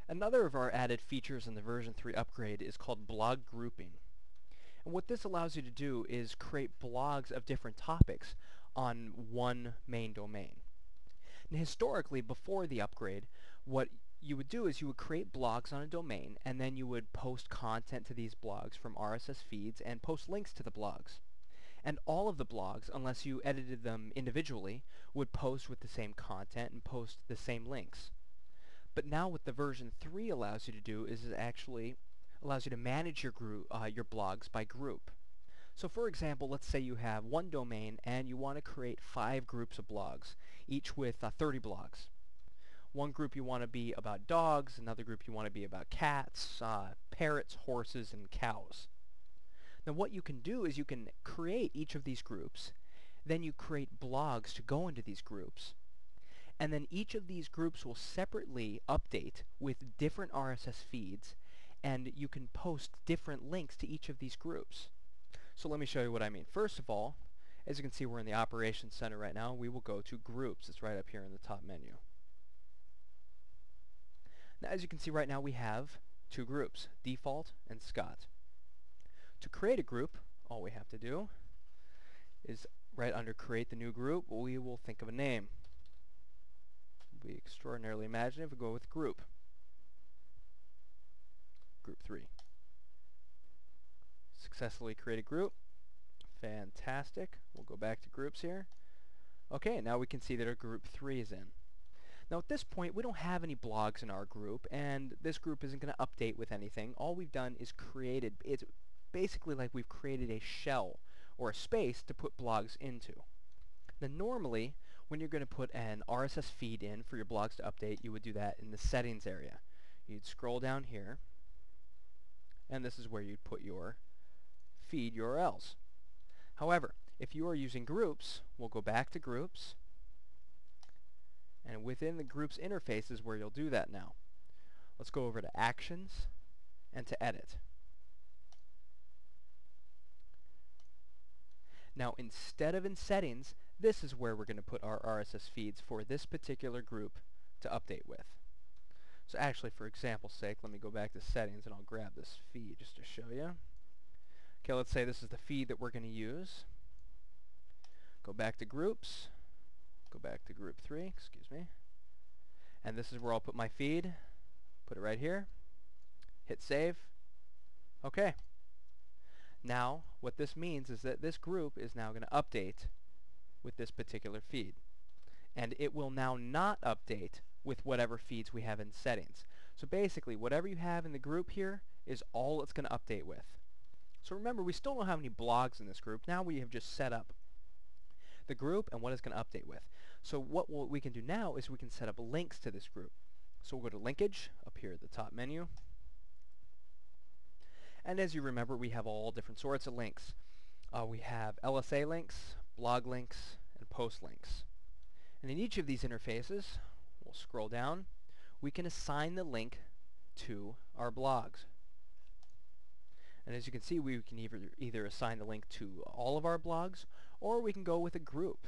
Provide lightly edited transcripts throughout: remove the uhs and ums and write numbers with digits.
Another of our added features in the version 3 upgrade is called blog grouping. And what this allows you to do is create blogs of different topics on one main domain. And historically, before the upgrade, what you would do is you would create blogs on a domain, and then you would post content to these blogs from RSS feeds and post links to the blogs. And all of the blogs, unless you edited them individually, would post with the same content and post the same links. But now what the version 3 allows you to do is it actually allows you to manage your blogs by group. So for example, let's say you have one domain and you want to create 5 groups of blogs, each with 30 blogs. One group you want to be about dogs, another group you want to be about cats, parrots, horses, and cows. Now what you can do is you can create each of these groups, then you create blogs to go into these groups, and then each of these groups will separately update with different RSS feeds, and you can post different links to each of these groups. So let me show you what I mean. First of all, as you can see, we're in the Operations Center right now. We will go to Groups. It's right up here in the top menu. Now as you can see right now, we have 2 groups, Default and Scott. To create a group, all we have to do is right under Create the New Group, we will think of a name. It'll be extraordinarily imaginative. We'll go with Group. Group 3. Successfully create a group. Fantastic. We'll go back to groups here. Okay, now we can see that our group 3 is in. Now at this point, we don't have any blogs in our group, and this group isn't going to update with anything. All we've done is it's basically like we've created a shell or a space to put blogs into. Now normally, when you're going to put an RSS feed in for your blogs to update, you would do that in the settings area. You'd scroll down here, and this is where you'd put your feed URLs. However, if you are using groups, we'll go back to groups, and within the groups interface is where you'll do that now. Let's go over to Actions and to Edit. Now instead of in Settings, this is where we're going to put our RSS feeds for this particular group to update with. So actually, for example's sake, let me go back to Settings and I'll grab this feed just to show you. Okay, let's say this is the feed that we're going to use. Go back to Groups, go back to Group 3, excuse me, and this is where I'll put my feed. Put it right here, hit Save. Okay. Now, what this means is that this group is now going to update with this particular feed. And it will now not update with whatever feeds we have in settings. So basically, whatever you have in the group here is all it's going to update with. So remember, we still don't have any blogs in this group. Now we have just set up the group and what it's going to update with. So what we can do now is we can set up links to this group. So we'll go to Linkage up here at the top menu. And as you remember, we have all different sorts of links. We have LSA links, blog links, and post links. And in each of these interfaces, we'll scroll down, we can assign the link to our blogs. And as you can see, we can either assign the link to all of our blogs, or we can go with a group.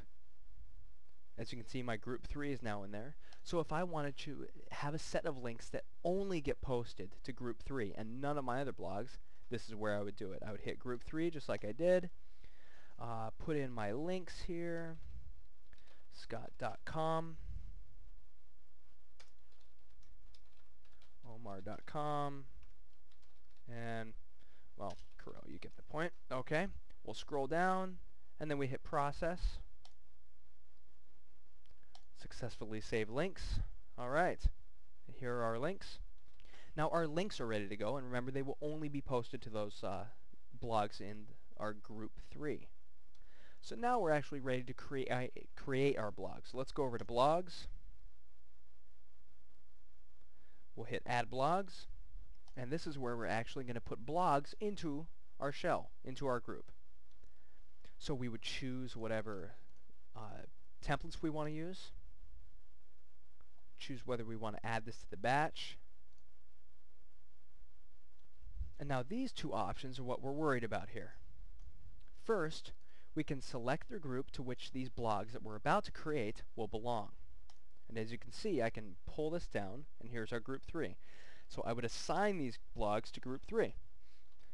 As you can see, my group 3 is now in there. So if I wanted to have a set of links that only get posted to group 3 and none of my other blogs, this is where I would do it. I would hit group 3 just like I did, put in my links here, scott.com, omar.com, and, well, Carell, you get the point. Okay, we'll scroll down, and then we hit Process. Successfully save links. Alright, here are our links. Now our links are ready to go, and remember, they will only be posted to those blogs in our group 3. So now we're actually ready to create our blogs. So let's go over to Blogs. We'll hit Add Blogs, and this is where we're actually going to put blogs into our shell, into our group. So we would choose whatever templates we want to use, choose whether we want to add this to the batch, and now these two options are what we're worried about here. First, we can select the group to which these blogs that we're about to create will belong. And as you can see, I can pull this down, and here's our group 3. So I would assign these blogs to group 3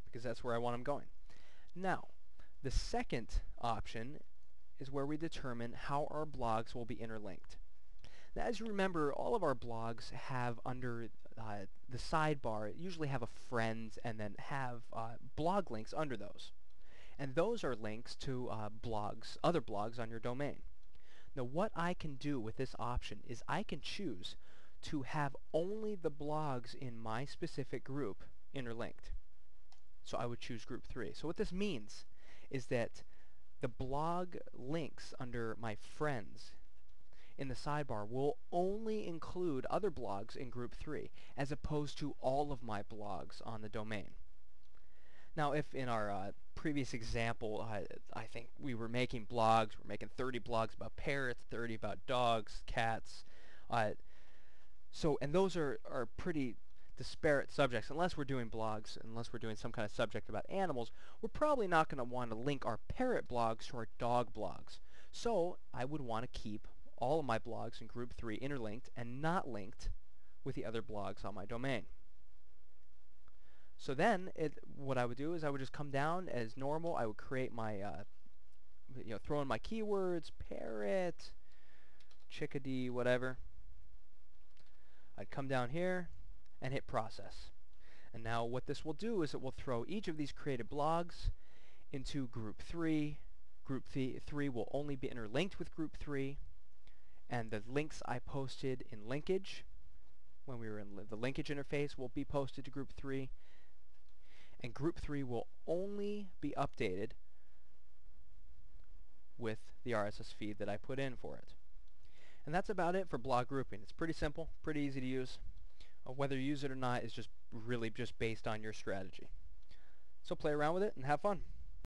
because that's where I want them going. Now, the second option is where we determine how our blogs will be interlinked. Now, as you remember, all of our blogs have under the sidebar, usually have a friends and then have blog links under those. And those are links to blogs, other blogs on your domain. Now, what I can do with this option is I can choose to have only the blogs in my specific group interlinked. So I would choose group 3. So what this means is that the blog links under my friends in the sidebar will only include other blogs in group 3 as opposed to all of my blogs on the domain. Now, if in our previous example, I think we were making blogs, we're making 30 blogs about parrots, 30 about dogs, cats, and those are pretty disparate subjects. Unless we're doing blogs, unless we're doing some kind of subject about animals, we're probably not going to want to link our parrot blogs to our dog blogs. So I would want to keep all of my blogs in group 3 interlinked and not linked with the other blogs on my domain. So then, what I would do is I would just come down as normal. I would create my, throw in my keywords, parrot, chickadee, whatever. I'd come down here and hit process. And now what this will do is it will throw each of these created blogs into group 3. Group 3 will only be interlinked with group 3. And the links I posted in linkage, when we were in the linkage interface, will be posted to group 3. And group 3 will only be updated with the RSS feed that I put in for it. And that's about it for blog grouping. It's pretty simple, pretty easy to use. Whether you use it or not is just really just based on your strategy. So play around with it and have fun.